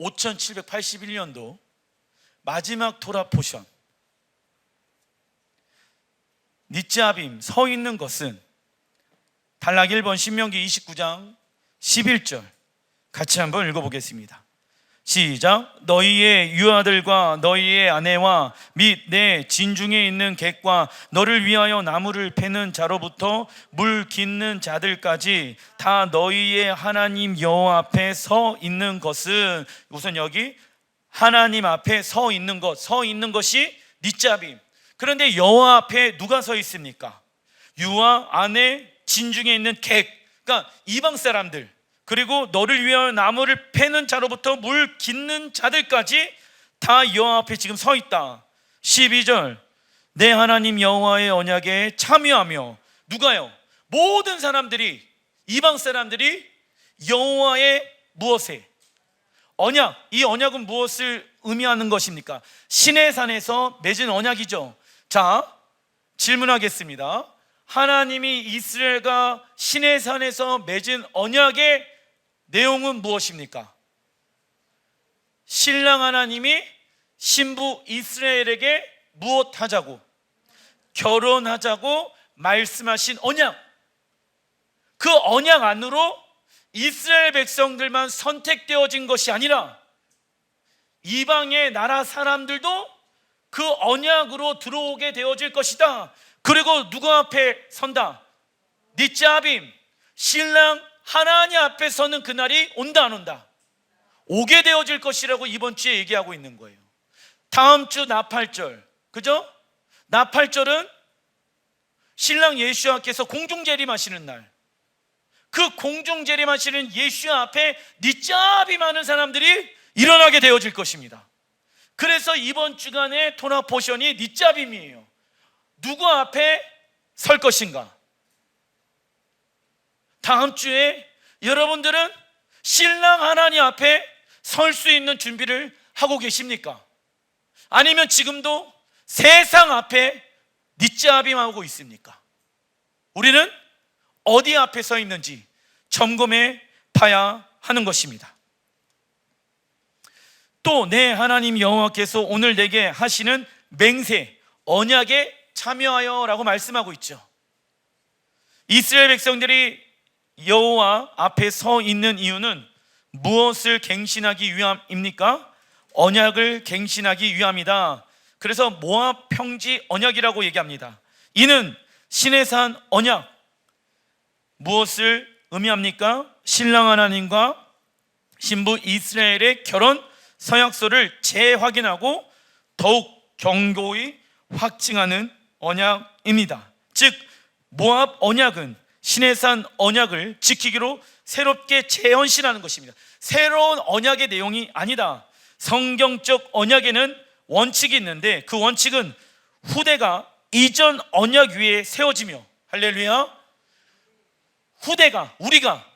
5781년도 마지막 토라 포션 닛자빔 서 있는 것은 단락 1번 신명기 29장 11절 같이 한번 읽어보겠습니다. 시작. 너희의 유아들과 너희의 아내와 및 내 진중에 있는 객과 너를 위하여 나무를 패는 자로부터 물 깃는 자들까지 다 너희의 하나님 여호와 앞에 서 있는 것은, 우선 여기 하나님 앞에 서 있는 것이 닛자빔. 그런데 여호와 앞에 누가 서 있습니까? 유아, 아내, 진중에 있는 객, 그러니까 이방 사람들, 그리고 너를 위하여 나무를 패는 자로부터 물 깃는 자들까지 다 여호와 앞에 지금 서 있다. 12절. 내 하나님 여호와의 언약에 참여하며, 누가요? 모든 사람들이, 이방 사람들이 여호와의 무엇에? 언약. 이 언약은 무엇을 의미하는 것입니까? 시내산에서 맺은 언약이죠. 자, 질문하겠습니다. 하나님이 이스라엘과 시내산에서 맺은 언약의 내용은 무엇입니까? 신랑 하나님이 신부 이스라엘에게 무엇하자고? 결혼하자고 말씀하신 언약. 그 언약 안으로 이스라엘 백성들만 선택되어진 것이 아니라 이방의 나라 사람들도 그 언약으로 들어오게 되어질 것이다. 그리고 누구 앞에 선다? 닛자빔, 신랑 하나님 앞에 서는 그날이 온다 안 온다? 오게 되어질 것이라고 이번 주에 얘기하고 있는 거예요. 다음 주 나팔절, 그죠? 나팔절은 신랑 예수와께서 공중재림하시는 날, 그 공중재림하시는 예수 앞에 닛자빔 하는 사람들이 일어나게 되어질 것입니다. 그래서 이번 주간의 토나 포션이 닛자빔이에요. 누구 앞에 설 것인가? 다음 주에 여러분들은 신랑 하나님 앞에 설 수 있는 준비를 하고 계십니까? 아니면 지금도 세상 앞에 닛자빔하고 있습니까? 우리는 어디 앞에 서 있는지 점검해 봐야 하는 것입니다. 또 내 하나님 여호와께서 오늘 내게 하시는 맹세, 언약에 참여하여 라고 말씀하고 있죠. 이스라엘 백성들이 여호와 앞에 서 있는 이유는 무엇을 갱신하기 위함입니까? 언약을 갱신하기 위함이다. 그래서 모압 평지 언약이라고 얘기합니다. 이는 시내산 언약, 무엇을 의미합니까? 신랑 하나님과 신부 이스라엘의 결혼 서약서를 재확인하고 더욱 견고히 확증하는 언약입니다. 즉 모압 언약은 시내산 언약을 지키기로 새롭게 재헌신하는 것입니다. 새로운 언약의 내용이 아니다. 성경적 언약에는 원칙이 있는데 그 원칙은 후대가 이전 언약 위에 세워지며, 할렐루야, 후대가, 우리가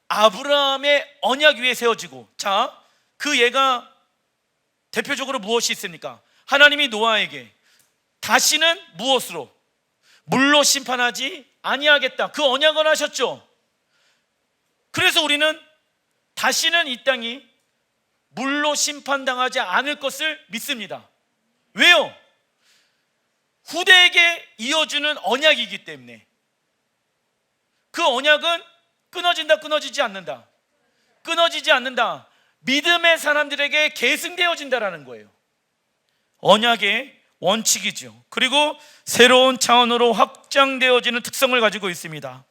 아브라함의 언약 위에 세워지고, 자, 그 예가 대표적으로 무엇이 있습니까? 하나님이 노아에게 다시는 무엇으로? 물로 심판하지 아니하겠다, 그 언약을 하셨죠. 그래서 우리는 다시는 이 땅이 물로 심판당하지 않을 것을 믿습니다. 왜요? 후대에게 이어주는 언약이기 때문에. 그 언약은 끊어진다, 끊어지지 않는다? 끊어지지 않는다. 믿음의 사람들에게 계승되어진다라는 거예요. 언약의 원칙이죠. 그리고 새로운 차원으로 확장되어지는 특성을 가지고 있습니다.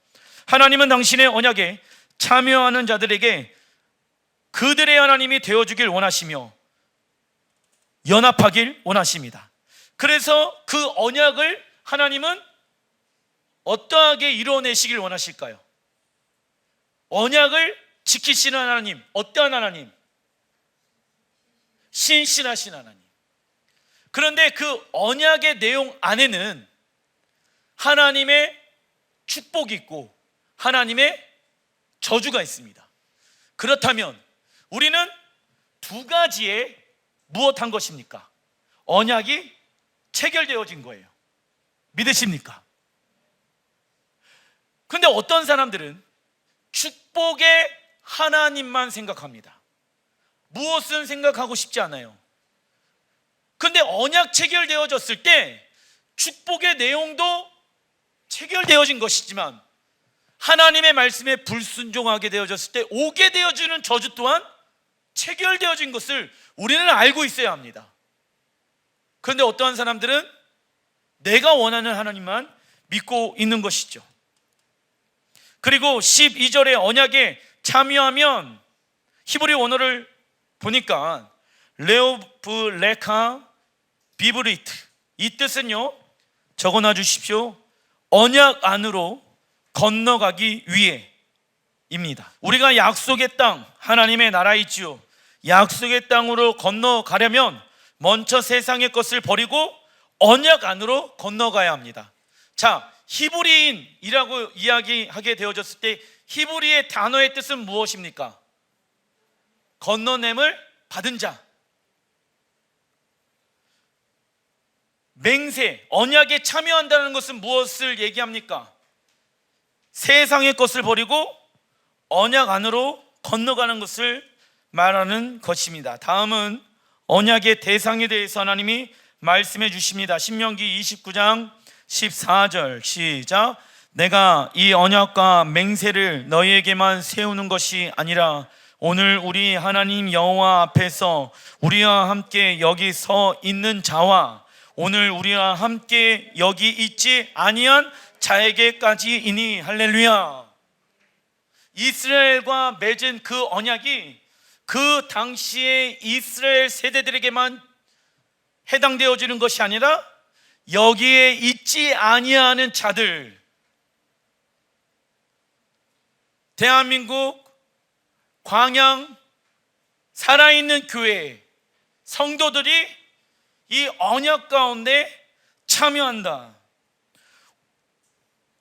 하나님은 당신의 언약에 참여하는 자들에게 그들의 하나님이 되어주길 원하시며 연합하길 원하십니다. 그래서 그 언약을 하나님은 어떠하게 이루어내시길 원하실까요? 언약을 지키시는 하나님, 어떠한 하나님? 신실하신 하나님. 그런데 그 언약의 내용 안에는 하나님의 축복이 있고 하나님의 저주가 있습니다. 그렇다면 우리는 두 가지에 무엇한 것입니까? 언약이 체결되어진 거예요. 믿으십니까? 그런데 어떤 사람들은 축복의 하나님만 생각합니다. 무엇은 생각하고 싶지 않아요. 근데 언약 체결되어졌을 때 축복의 내용도 체결되어진 것이지만 하나님의 말씀에 불순종하게 되어졌을 때 오게 되어지는 저주 또한 체결되어진 것을 우리는 알고 있어야 합니다. 그런데 어떠한 사람들은 내가 원하는 하나님만 믿고 있는 것이죠. 그리고 12절의 언약에 참여하면 히브리 원어를 보니까 레오브레카 비브리트, 이 뜻은요, 적어놔 주십시오. 언약 안으로 건너가기 위해입니다. 우리가 약속의 땅, 하나님의 나라이지요, 약속의 땅으로 건너가려면 먼저 세상의 것을 버리고 언약 안으로 건너가야 합니다. 자, 히브리인이라고 이야기하게 되어졌을 때 히브리의 단어의 뜻은 무엇입니까? 건너냄을 받은 자. 맹세, 언약에 참여한다는 것은 무엇을 얘기합니까? 세상의 것을 버리고 언약 안으로 건너가는 것을 말하는 것입니다. 다음은 언약의 대상에 대해서 하나님이 말씀해 주십니다. 신명기 29장 14절 시작. 내가 이 언약과 맹세를 너희에게만 세우는 것이 아니라 오늘 우리 하나님 여호와 앞에서 우리와 함께 여기 서 있는 자와 오늘 우리와 함께 여기 있지 아니한 자에게까지이니. 할렐루야. 이스라엘과 맺은 그 언약이 그 당시의 이스라엘 세대들에게만 해당되어지는 것이 아니라 여기에 있지 아니하는 자들, 대한민국 광양 살아있는 교회 성도들이 이 언약 가운데 참여한다.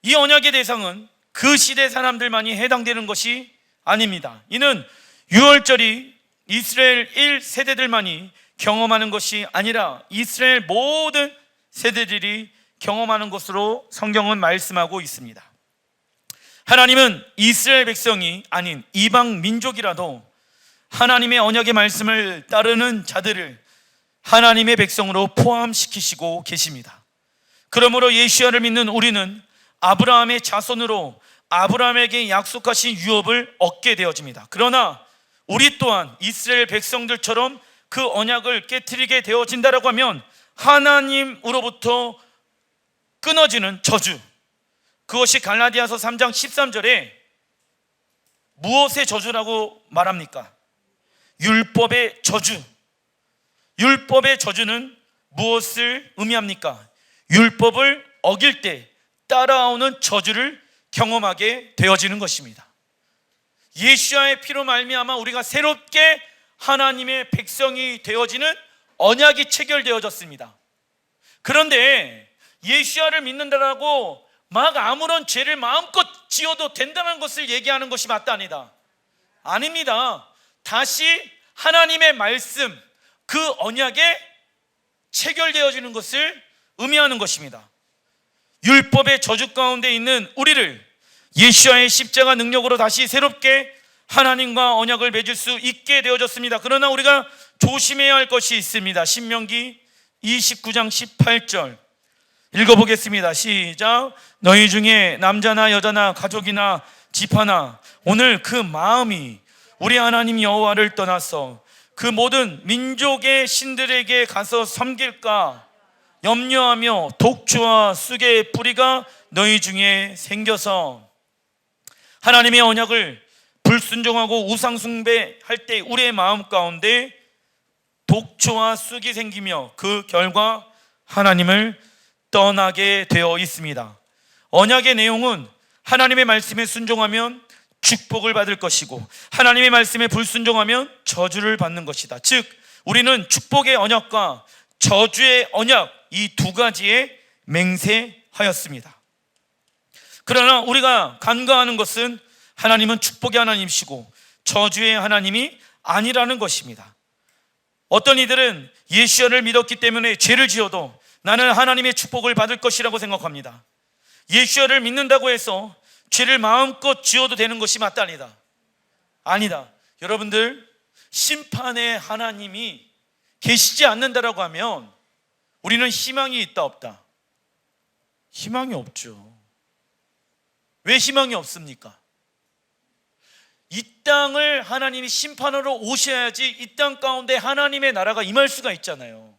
이 언약의 대상은 그 시대 사람들만이 해당되는 것이 아닙니다. 이는 유월절이 이스라엘 1세대들만이 경험하는 것이 아니라 이스라엘 모든 세대들이 경험하는 것으로 성경은 말씀하고 있습니다. 하나님은 이스라엘 백성이 아닌 이방 민족이라도 하나님의 언약의 말씀을 따르는 자들을 하나님의 백성으로 포함시키시고 계십니다. 그러므로 예수야를 믿는 우리는 아브라함의 자손으로 아브라함에게 약속하신 유업을 얻게 되어집니다. 그러나 우리 또한 이스라엘 백성들처럼 그 언약을 깨트리게 되어진다라고 하면 하나님으로부터 끊어지는 저주, 그것이 갈라디아서 3장 13절에 무엇의 저주라고 말합니까? 율법의 저주. 율법의 저주는 무엇을 의미합니까? 율법을 어길 때 따라오는 저주를 경험하게 되어지는 것입니다. 예수와의 피로 말미암아 우리가 새롭게 하나님의 백성이 되어지는 언약이 체결되어졌습니다. 그런데 예수와를 믿는다라고 막 아무런 죄를 마음껏 지어도 된다는 것을 얘기하는 것이 마땅하다. 아닙니다. 다시 하나님의 말씀, 그 언약에 체결되어지는 것을 의미하는 것입니다. 율법의 저주 가운데 있는 우리를 예수와의 십자가 능력으로 다시 새롭게 하나님과 언약을 맺을 수 있게 되어졌습니다. 그러나 우리가 조심해야 할 것이 있습니다. 신명기 29장 18절 읽어보겠습니다. 시작. 너희 중에 남자나 여자나 가족이나 지파나 오늘 그 마음이 우리 하나님 여호와를 떠나서 그 모든 민족의 신들에게 가서 섬길까 염려하며 독주와 쑥의 뿌리가 너희 중에 생겨서 하나님의 언약을 불순종하고 우상 숭배할 때 우리의 마음 가운데 독초와 쑥이 생기며 그 결과 하나님을 떠나게 되어 있습니다. 언약의 내용은 하나님의 말씀에 순종하면 축복을 받을 것이고 하나님의 말씀에 불순종하면 저주를 받는 것이다. 즉 우리는 축복의 언약과 저주의 언약, 이 두 가지에 맹세하였습니다. 그러나 우리가 간과하는 것은 하나님은 축복의 하나님이시고 저주의 하나님이 아니라는 것입니다. 어떤 이들은 예수야를 믿었기 때문에 죄를 지어도 나는 하나님의 축복을 받을 것이라고 생각합니다. 예수야를 믿는다고 해서 죄를 마음껏 지어도 되는 것이 마땅하다. 아니다. 여러분들, 심판의 하나님이 계시지 않는다라고 하면 우리는 희망이 있다 없다? 희망이 없죠. 왜 희망이 없습니까? 이 땅을 하나님이 심판하러 오셔야지 이 땅 가운데 하나님의 나라가 임할 수가 있잖아요.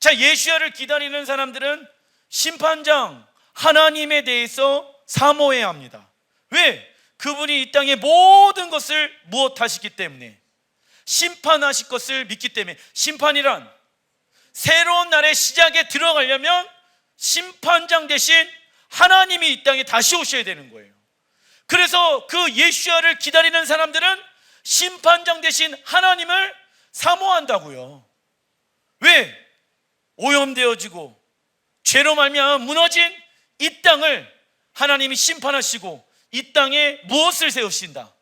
자, 예수야를 기다리는 사람들은 심판장 하나님에 대해서 사모해야 합니다. 왜? 그분이 이 땅의 모든 것을 무엇하시기 때문에, 심판하실 것을 믿기 때문에. 심판이란 새로운 날의 시작에 들어가려면 심판장 대신 하나님이 이 땅에 다시 오셔야 되는 거예요. 그래서 그 예수야를 기다리는 사람들은 심판장 대신 하나님을 사모한다고요. 왜? 오염되어지고 죄로 말미암아 무너진 이 땅을 하나님이 심판하시고 이 땅에 무엇을 세우신다?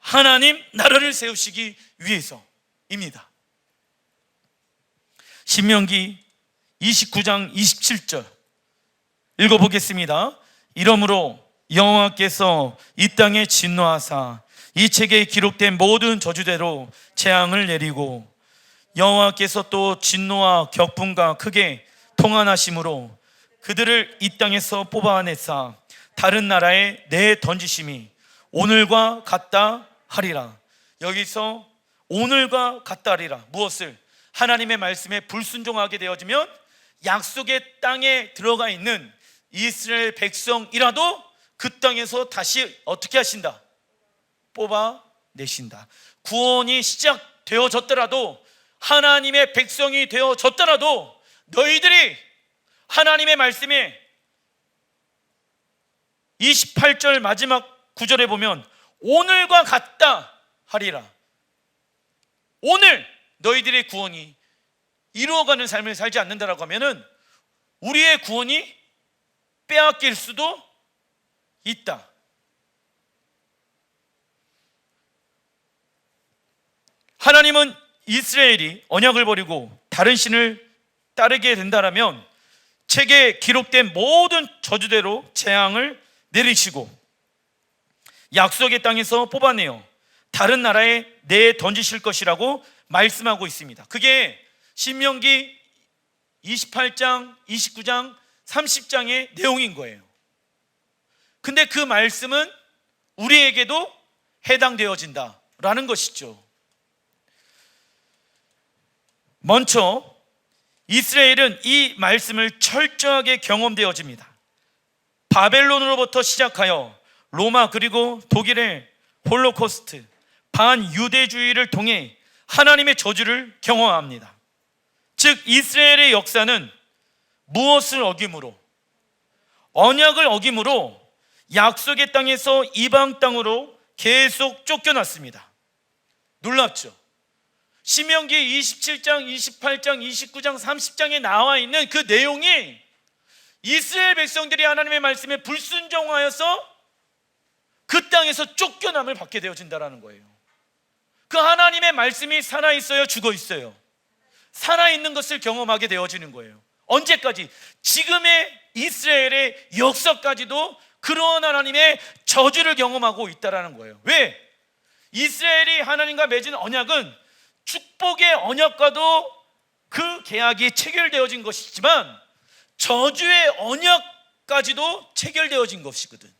하나님 나라를 세우시기 위해서입니다. 신명기 29장 27절 읽어보겠습니다. 이러므로 여호와께서 이 땅에 진노하사 이 책에 기록된 모든 저주대로 재앙을 내리고 여호와께서 또 진노와 격분과 크게 통한하심으로 그들을 이 땅에서 뽑아내사 다른 나라에 내던지심이 오늘과 같다 하리라. 여기서 오늘과 같다 하리라. 무엇을? 하나님의 말씀에 불순종하게 되어지면 약속의 땅에 들어가 있는 이스라엘 백성이라도 그 땅에서 다시 어떻게 하신다? 뽑아내신다. 구원이 시작되어졌더라도, 하나님의 백성이 되어졌더라도 너희들이 하나님의 말씀에 28절 마지막 구절에 보면 오늘과 같다 하리라. 오늘 너희들의 구원이 이루어가는 삶을 살지 않는다라고 하면은 우리의 구원이 빼앗길 수도 있다. 하나님은 이스라엘이 언약을 버리고 다른 신을 따르게 된다라면 책에 기록된 모든 저주대로 재앙을 내리시고 약속의 땅에서 뽑아내어 다른 나라에 내던지실 것이라고 말씀하고 있습니다. 그게 신명기 28장, 29장, 30장의 내용인 거예요. 근데 그 말씀은 우리에게도 해당되어진다라는 것이죠. 먼저 이스라엘은 이 말씀을 철저하게 경험되어집니다. 바벨론으로부터 시작하여 로마 그리고 독일의 홀로코스트, 반유대주의를 통해 하나님의 저주를 경험합니다. 즉 이스라엘의 역사는 무엇을 어김으로? 언약을 어김으로 약속의 땅에서 이방 땅으로 계속 쫓겨났습니다. 놀랍죠? 신명기 27장, 28장, 29장, 30장에 나와 있는 그 내용이 이스라엘 백성들이 하나님의 말씀에 불순종하여서 그 땅에서 쫓겨남을 받게 되어진다는 거예요. 그 하나님의 말씀이 살아있어요, 죽어있어요? 살아있는 것을 경험하게 되어지는 거예요. 언제까지? 지금의 이스라엘의 역사까지도 그러한 하나님의 저주를 경험하고 있다는 거예요. 왜? 이스라엘이 하나님과 맺은 언약은 축복의 언약과도 그 계약이 체결되어진 것이지만 저주의 언약까지도 체결되어진 것이거든.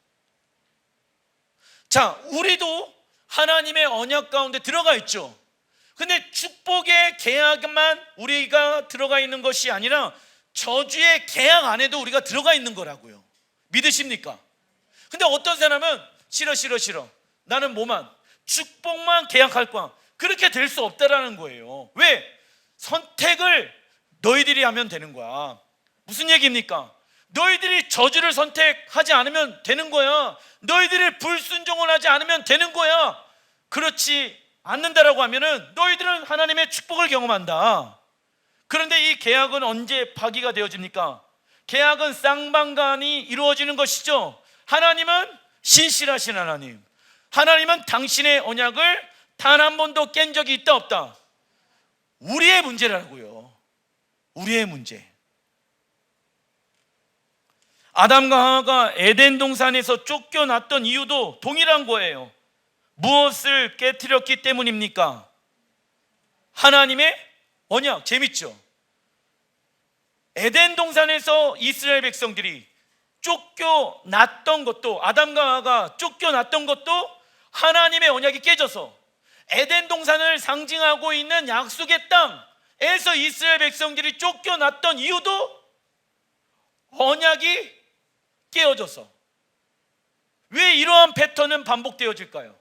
자, 우리도 하나님의 언약 가운데 들어가 있죠. 근데 축복의 계약만 우리가 들어가 있는 것이 아니라 저주의 계약 안에도 우리가 들어가 있는 거라고요. 믿으십니까? 근데 어떤 사람은 싫어 나는 뭐만 축복만 계약할 거야. 그렇게 될 수 없다라는 거예요. 왜? 선택을 너희들이 하면 되는 거야. 무슨 얘기입니까? 너희들이 저주를 선택하지 않으면 되는 거야. 너희들이 불순종을 하지 않으면 되는 거야. 그렇지 않는다라고 하면은 너희들은 하나님의 축복을 경험한다. 그런데 이 계약은 언제 파기가 되어집니까? 계약은 쌍방간이 이루어지는 것이죠. 하나님은 신실하신 하나님, 하나님은 당신의 언약을 단 한 번도 깬 적이 있다 없다? 우리의 문제라고요. 우리의 문제. 아담과 하와가 에덴 동산에서 쫓겨났던 이유도 동일한 거예요. 무엇을 깨트렸기 때문입니까? 하나님의 언약. 재밌죠? 에덴 동산에서 이스라엘 백성들이 쫓겨났던 것도, 아담과 하와가 쫓겨났던 것도 하나님의 언약이 깨져서 에덴 동산을 상징하고 있는 약속의 땅에서 이스라엘 백성들이 쫓겨났던 이유도 언약이 깨어져서. 왜 이러한 패턴은 반복되어질까요?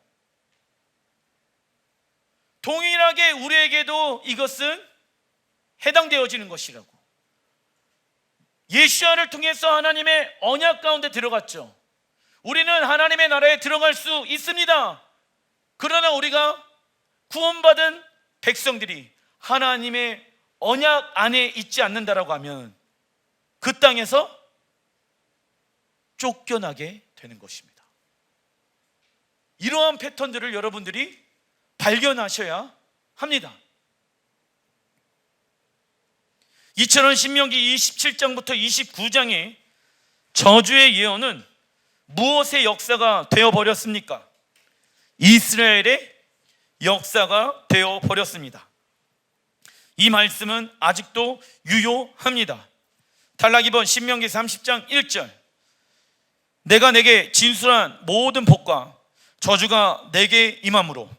동일하게 우리에게도 이것은 해당되어지는 것이라고. 예수야를 통해서 하나님의 언약 가운데 들어갔죠. 우리는 하나님의 나라에 들어갈 수 있습니다. 그러나 우리가 구원받은 백성들이 하나님의 언약 안에 있지 않는다라고 하면 그 땅에서 쫓겨나게 되는 것입니다. 이러한 패턴들을 여러분들이 발견하셔야 합니다. 이처럼 신명기 27장부터 29장의 저주의 예언은 무엇의 역사가 되어버렸습니까? 이스라엘의 역사가 되어버렸습니다. 이 말씀은 아직도 유효합니다. 탈락 2번 신명기 30장 1절. 내가 내게 진술한 모든 복과 저주가 내게 임함으로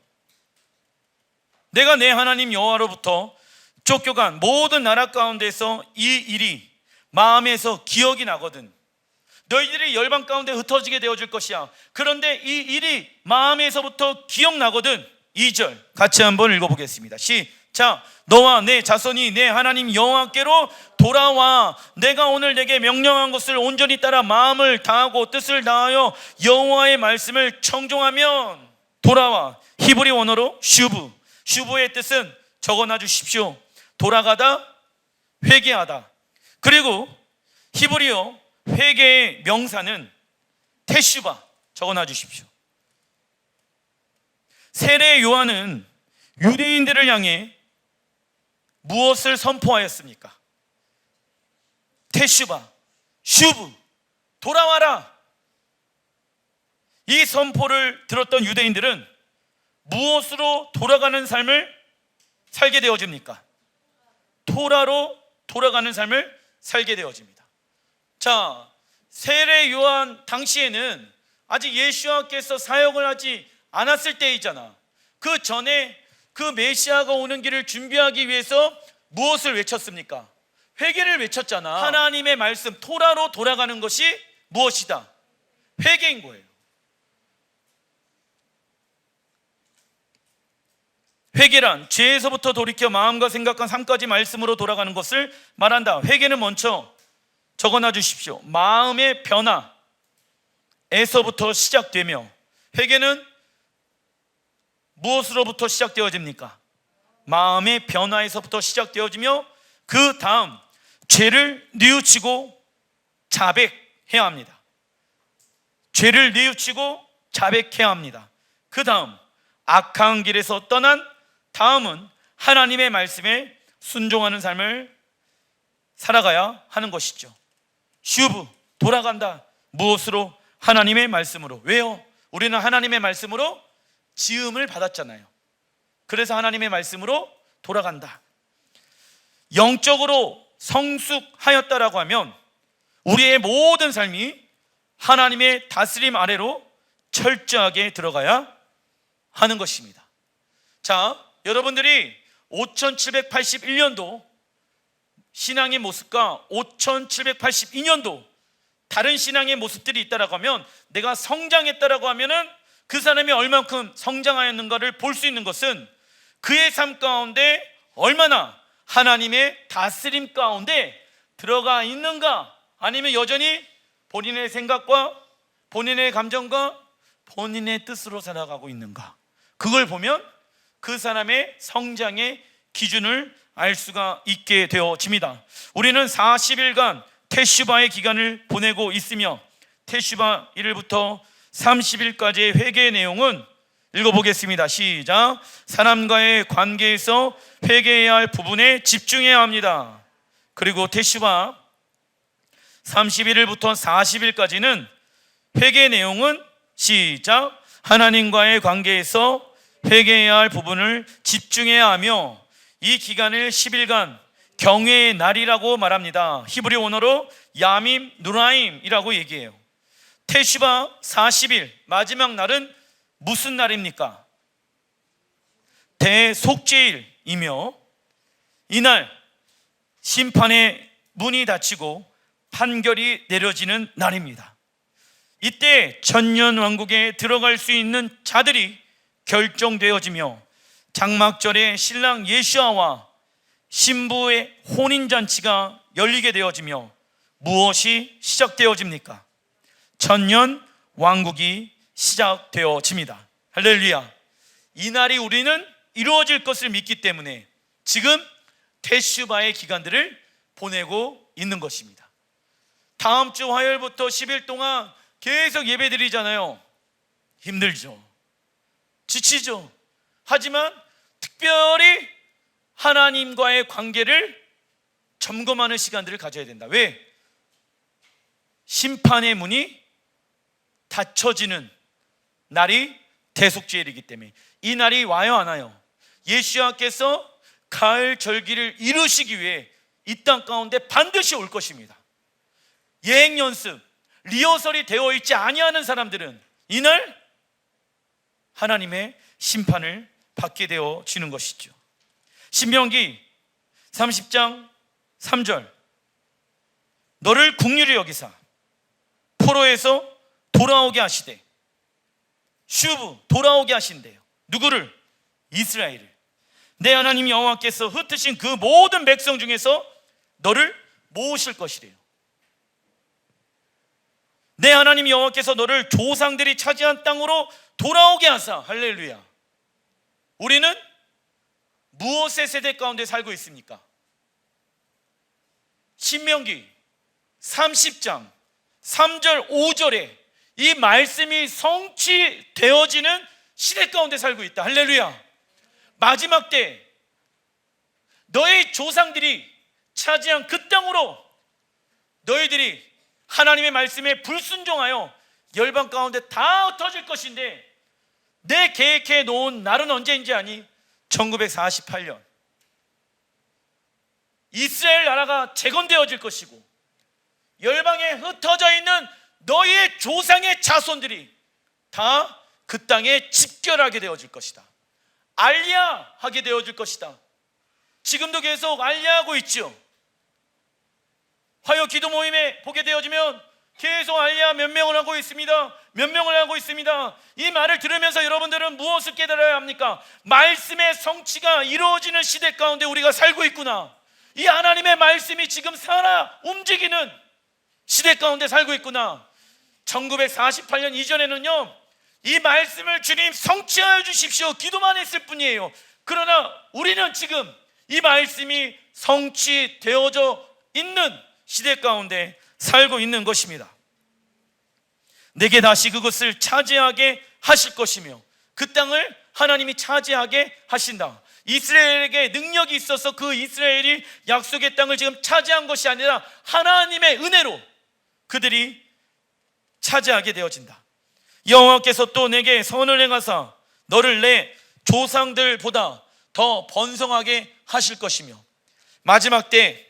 내가 내 하나님 여호와로부터 쫓겨간 모든 나라 가운데서 이 일이 마음에서 기억이 나거든 너희들이 열방 가운데 흩어지게 되어질 것이야. 그런데 이 일이 마음에서부터 기억나거든. 2절 같이 한번 읽어보겠습니다. 시작. 너와 내 자손이 내 하나님 여호와께로 돌아와 내가 오늘 내게 명령한 것을 온전히 따라 마음을 다하고 뜻을 다하여 여호와의 말씀을 청종하면 돌아와. 히브리 원어로 슈브. 슈브의 뜻은 적어놔 주십시오. 돌아가다, 회개하다. 그리고 히브리어 회개의 명사는 테슈바. 적어놔 주십시오. 세례 요한은 유대인들을 향해 무엇을 선포하였습니까? 테슈바, 슈브, 돌아와라. 이 선포를 들었던 유대인들은 무엇으로 돌아가는 삶을 살게 되어집니까? 토라로 돌아가는 삶을 살게 되어집니다. 자, 세례 요한 당시에는 아직 예수와께서 사역을 하지 않았을 때이잖아. 그 전에 그 메시아가 오는 길을 준비하기 위해서 무엇을 외쳤습니까? 회개를 외쳤잖아. 하나님의 말씀 토라로 돌아가는 것이 무엇이다? 회개인 거예요. 회개란 죄에서부터 돌이켜 마음과 생각과 삶까지 말씀으로 돌아가는 것을 말한다. 회개는 먼저 적어놔 주십시오. 마음의 변화에서부터 시작되며, 회개는 무엇으로부터 시작되어집니까? 마음의 변화에서부터 시작되어지며 그 다음 죄를 뉘우치고 자백해야 합니다. 죄를 뉘우치고 자백해야 합니다. 그 다음 악한 길에서 떠난 다음은 하나님의 말씀에 순종하는 삶을 살아가야 하는 것이죠. 슈브, 돌아간다. 무엇으로? 하나님의 말씀으로. 왜요? 우리는 하나님의 말씀으로 지음을 받았잖아요. 그래서 하나님의 말씀으로 돌아간다. 영적으로 성숙하였다라고 하면 우리의 모든 삶이 하나님의 다스림 아래로 철저하게 들어가야 하는 것입니다. 자, 여러분들이 5781년도 신앙의 모습과 5782년도 다른 신앙의 모습들이 있다라고 하면, 내가 성장했다라고 하면은 그 사람이 얼만큼 성장하였는가를 볼 수 있는 것은 그의 삶 가운데 얼마나 하나님의 다스림 가운데 들어가 있는가, 아니면 여전히 본인의 생각과 본인의 감정과 본인의 뜻으로 살아가고 있는가, 그걸 보면 그 사람의 성장의 기준을 알 수가 있게 되어집니다. 우리는 40일간 테슈바의 기간을 보내고 있으며, 테슈바 1일부터 30일까지의 회개의 내용은 읽어보겠습니다. 시작. 사람과의 관계에서 회개해야 할 부분에 집중해야 합니다. 그리고 테슈바 31일부터 40일까지는 회개의 내용은 시작. 하나님과의 관계에서 회개해야 할 부분을 집중해야 하며, 이 기간을 10일간 경외의 날이라고 말합니다. 히브리 언어로 야밈 누라임이라고 얘기해요. 테슈바 40일 마지막 날은 무슨 날입니까? 대속죄일이며 이날 심판의 문이 닫히고 판결이 내려지는 날입니다. 이때 천년왕국에 들어갈 수 있는 자들이 결정되어지며 장막절에 신랑 예수아와 신부의 혼인잔치가 열리게 되어지며 무엇이 시작되어집니까? 천년왕국이 시작되어집니다. 할렐루야. 이 날이 우리는 이루어질 것을 믿기 때문에 지금 테슈바의 기간들을 보내고 있는 것입니다. 다음 주 화요일부터 10일 동안 계속 예배 드리잖아요. 힘들죠. 지치죠. 하지만 특별히 하나님과의 관계를 점검하는 시간들을 가져야 된다. 왜? 심판의 문이 닫혀지는 날이 대속죄일이기 때문에. 이 날이 와요, 안 와요? 예수님께서 가을 절기를 이루시기 위해 이 땅 가운데 반드시 올 것입니다. 예행 연습, 리허설이 되어 있지 아니하는 사람들은 이날 하나님의 심판을 받게 되어지는 것이죠. 신명기 30장 3절, 너를 긍휼히 여기사 포로에서 돌아오게 하시되, 슈브 돌아오게 하신대요. 누구를? 이스라엘을. 내 하나님 여호와께서 흩으신 그 모든 백성 중에서 너를 모으실 것이래요. 내 하나님 여호와께서 너를 조상들이 차지한 땅으로 돌아오게 하사. 할렐루야. 우리는 무엇의 세대 가운데 살고 있습니까? 신명기 30장 3절 5절에 이 말씀이 성취되어지는 시대 가운데 살고 있다. 할렐루야. 마지막 때 너의 조상들이 차지한 그 땅으로 너희들이 하나님의 말씀에 불순종하여 열방 가운데 다 흩어질 것인데, 내 계획해 놓은 날은 언제인지 아니? 1948년 이스라엘 나라가 재건되어질 것이고, 열방에 흩어져 있는 너희의 조상의 자손들이 다 그 땅에 집결하게 되어질 것이다. 알리야하게 되어질 것이다. 지금도 계속 알리야하고 있죠. 화요 기도 모임에 보게 되어지면 계속 알리야 몇 명을 하고 있습니다. 몇 명을 하고 있습니다. 이 말을 들으면서 여러분들은 무엇을 깨달아야 합니까? 말씀의 성취가 이루어지는 시대 가운데 우리가 살고 있구나. 이 하나님의 말씀이 지금 살아 움직이는 시대 가운데 살고 있구나. 1948년 이전에는요, 이 말씀을 주님 성취하여 주십시오 기도만 했을 뿐이에요. 그러나 우리는 지금 이 말씀이 성취되어져 있는 시대 가운데 살고 있는 것입니다. 내게 다시 그것을 차지하게 하실 것이며 그 땅을 하나님이 차지하게 하신다. 이스라엘에게 능력이 있어서 그 이스라엘이 약속의 땅을 지금 차지한 것이 아니라 하나님의 은혜로 그들이 차지하게 되어진다. 여호와께서 또 내게 선을 행하사 너를 내 조상들보다 더 번성하게 하실 것이며, 마지막 때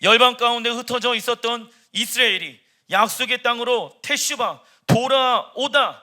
열방 가운데 흩어져 있었던 이스라엘이 약속의 땅으로 테슈바 돌아오다,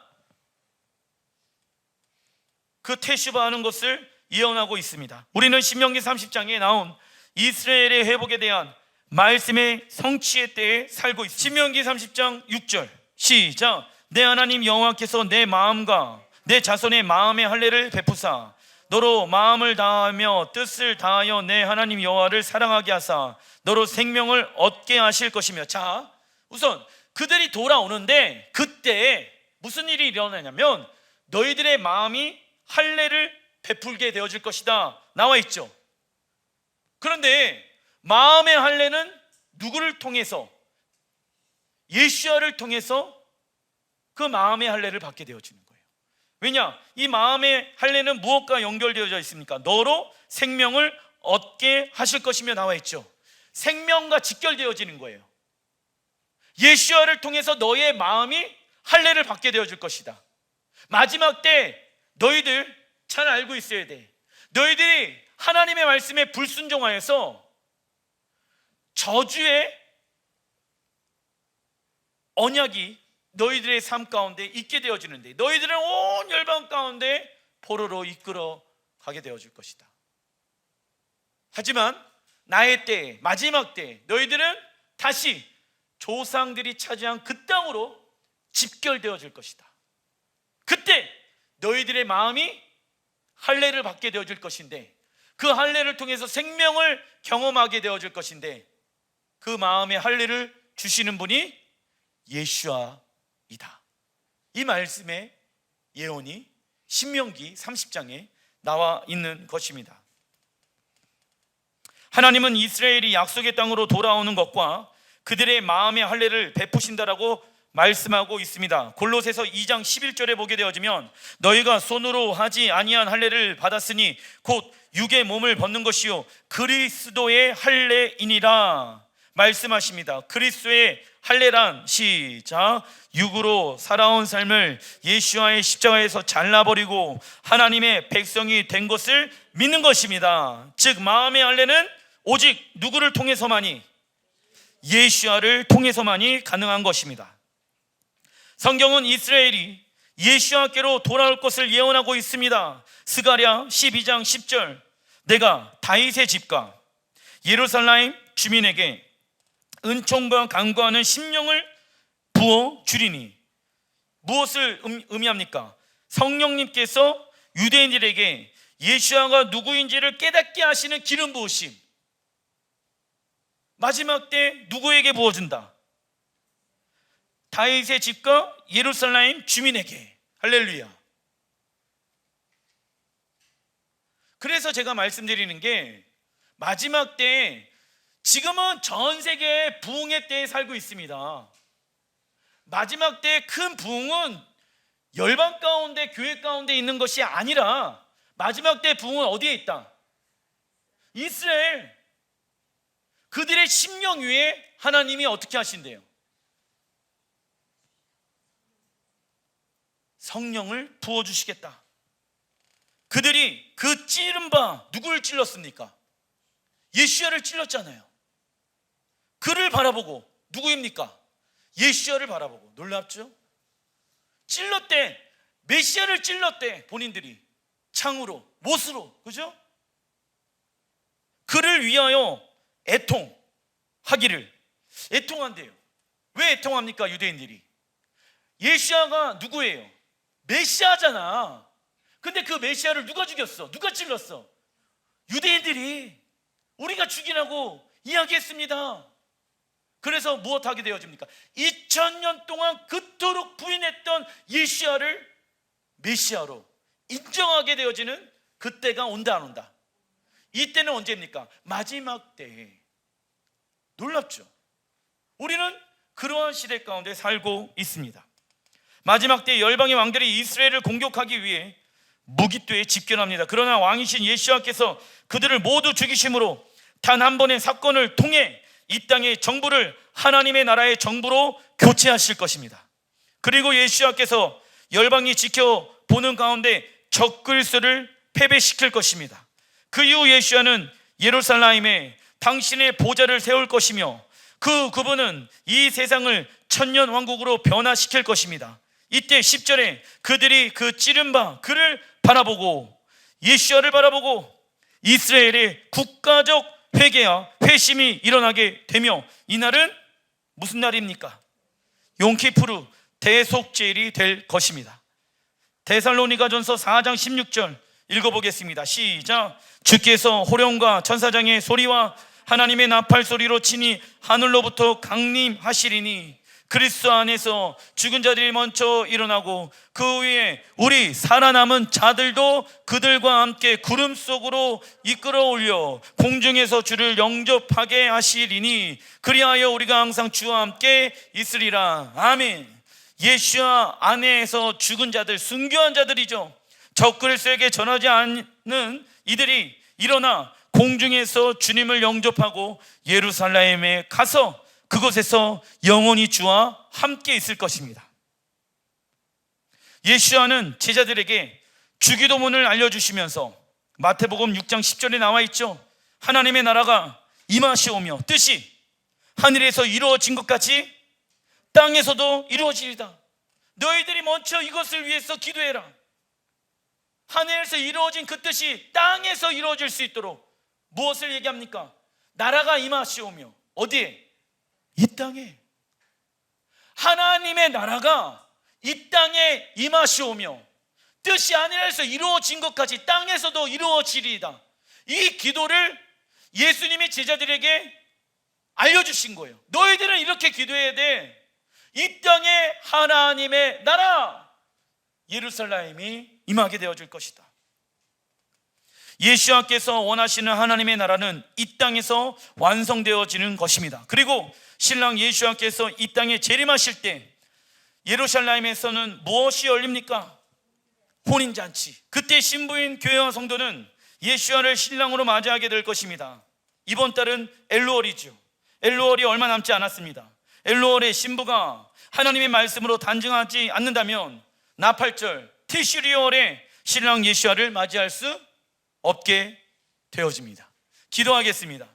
그 테슈바 하는 것을 예언하고 있습니다. 우리는 신명기 30장에 나온 이스라엘의 회복에 대한 말씀의 성취의 때에 살고 있습니다. 신명기 30장 6절 시작. 내 하나님 여호와께서 내 마음과 내 자손의 마음의 할례를 베푸사 너로 마음을 다하며 뜻을 다하여 내 하나님 여호와를 사랑하게 하사 너로 생명을 얻게 하실 것이며. 자, 우선 그들이 돌아오는데 그때 무슨 일이 일어나냐면 너희들의 마음이 할례를 베풀게 되어질 것이다 나와 있죠. 그런데 마음의 할례는 누구를 통해서? 예수야를 통해서 그 마음의 할례를 받게 되어지는 거예요. 왜냐? 이 마음의 할례는 무엇과 연결되어져 있습니까? 너로 생명을 얻게 하실 것이며 나와 있죠. 생명과 직결되어지는 거예요. 예수야를 통해서 너의 마음이 할례를 받게 되어질 것이다. 마지막 때 너희들 잘 알고 있어야 돼. 너희들이 하나님의 말씀에 불순종하여서 저주의 언약이 너희들의 삶 가운데 있게 되어지는데, 너희들은 온 열방 가운데 포로로 이끌어 가게 되어질 것이다. 하지만 나의 때, 마지막 때 너희들은 다시 조상들이 차지한 그 땅으로 집결되어질 것이다. 그때 너희들의 마음이 할례를 받게 되어질 것인데, 그 할례를 통해서 생명을 경험하게 되어질 것인데, 그 마음의 할례를 주시는 분이 예수아이다. 이 말씀의 예언이 신명기 30장에 나와 있는 것입니다. 하나님은 이스라엘이 약속의 땅으로 돌아오는 것과 그들의 마음의 할례를 베푸신다라고 말씀하고 있습니다. 골로새서 2장 11절에 보게 되어지면, 너희가 손으로 하지 아니한 할례를 받았으니 곧 육의 몸을 벗는 것이요 그리스도의 할례이니라 말씀하십니다. 그리스도의 할례란, 시작, 육으로 살아온 삶을 예수와의 십자가에서 잘라버리고 하나님의 백성이 된 것을 믿는 것입니다. 즉 마음의 할례는 오직 누구를 통해서만이? 예수와를 통해서만이 가능한 것입니다. 성경은 이스라엘이 예수와께로 돌아올 것을 예언하고 있습니다. 스가랴 12장 10절, 내가 다윗의 집과 예루살렘 주민에게 은총과 강구하는 심령을 부어 주리니. 무엇을 의미합니까? 성령님께서 유대인들에게 예수와가 누구인지를 깨닫게 하시는 기름 부으심, 마지막 때 누구에게 부어준다? 다윗의 집과 예루살렘 주민에게. 할렐루야. 그래서 제가 말씀드리는 게, 마지막 때, 지금은 전 세계 부흥의 때에 살고 있습니다. 마지막 때 큰 부흥은 열방 가운데, 교회 가운데 있는 것이 아니라, 마지막 때 부흥은 어디에 있다? 이스라엘. 그들의 심령 위에 하나님이 어떻게 하신대요? 성령을 부어주시겠다. 그들이 그 찌른 바, 누구를 찔렀습니까? 예수야를 찔렀잖아요. 그를 바라보고, 누구입니까? 예수야를 바라보고. 놀랍죠? 찔렀대. 메시아를 찔렀대. 본인들이 창으로, 못으로, 그죠? 그를 위하여 애통하기를. 애통한대요. 왜 애통합니까? 유대인들이. 예수야가 누구예요? 메시아잖아. 근데 그 메시아를 누가 죽였어? 누가 찔렀어? 유대인들이. 우리가 죽이라고 이야기했습니다. 그래서 무엇하게 되어집니까? 2000년 동안 그토록 부인했던 예수야를 메시아로 인정하게 되어지는 그때가 온다, 안 온다? 이때는 언제입니까? 마지막 때에. 놀랍죠? 우리는 그러한 시대 가운데 살고 있습니다. 마지막 때 열방의 왕들이 이스라엘을 공격하기 위해 무기토에 집결합니다. 그러나 왕이신 예수와께서 그들을 모두 죽이심으로 단 한 번의 사건을 통해 이 땅의 정부를 하나님의 나라의 정부로 교체하실 것입니다. 그리고 예수와께서 열방이 지켜보는 가운데 적그리스도를 패배시킬 것입니다. 그 이후 예수와는 예루살렘에 당신의 보좌를 세울 것이며, 그분은 이 세상을 천년 왕국으로 변화시킬 것입니다. 이때 10절에 그들이 그 찌른 바 그를 바라보고, 예수야를 바라보고 이스라엘의 국가적 회개와 회심이 일어나게 되며, 이날은 무슨 날입니까? 용키푸르 대속죄일이 될 것입니다. 데살로니가전서 4장 16절 읽어보겠습니다. 시작. 주께서 호령과 천사장의 소리와 하나님의 나팔 소리로 치니 하늘로부터 강림하시리니, 그리스도 안에서 죽은 자들이 먼저 일어나고 그 위에 우리 살아남은 자들도 그들과 함께 구름 속으로 이끌어 올려 공중에서 주를 영접하게 하시리니, 그리하여 우리가 항상 주와 함께 있으리라. 아멘. 예수와 안에서 죽은 자들, 순교한 자들이죠. 적그리스도에게 전하지 않는 이들이 일어나 공중에서 주님을 영접하고 예루살렘에 가서 그곳에서 영원히 주와 함께 있을 것입니다. 예수와는 제자들에게 주기도문을 알려주시면서 마태복음 6장 10절에 나와 있죠. 하나님의 나라가 임하시오며 뜻이 하늘에서 이루어진 것 같이 땅에서도 이루어지리다. 너희들이 먼저 이것을 위해서 기도해라. 하늘에서 이루어진 그 뜻이 땅에서 이루어질 수 있도록 무엇을 얘기합니까? 나라가 임하시오며 어디에? 이 땅에. 하나님의 나라가 이 땅에 임하시오며 뜻이 하늘에서 이루어진 것까지 땅에서도 이루어지리이다. 이 기도를 예수님이 제자들에게 알려주신 거예요. 너희들은 이렇게 기도해야 돼. 이 땅에 하나님의 나라 예루살렘이 임하게 되어질 것이다. 예수님께서 원하시는 하나님의 나라는 이 땅에서 완성되어지는 것입니다. 그리고 신랑 예수님께서 이 땅에 재림하실 때 예루살렘에서는 무엇이 열립니까? 혼인잔치. 그때 신부인 교회와 성도는 예수와를 신랑으로 맞이하게 될 것입니다. 이번 달은 엘루월이죠. 엘루월이 얼마 남지 않았습니다. 엘루월의 신부가 하나님의 말씀으로 단정하지 않는다면 나팔절 티슈리월에 신랑 예수와를 맞이할 수 없게 되어집니다. 기도하겠습니다.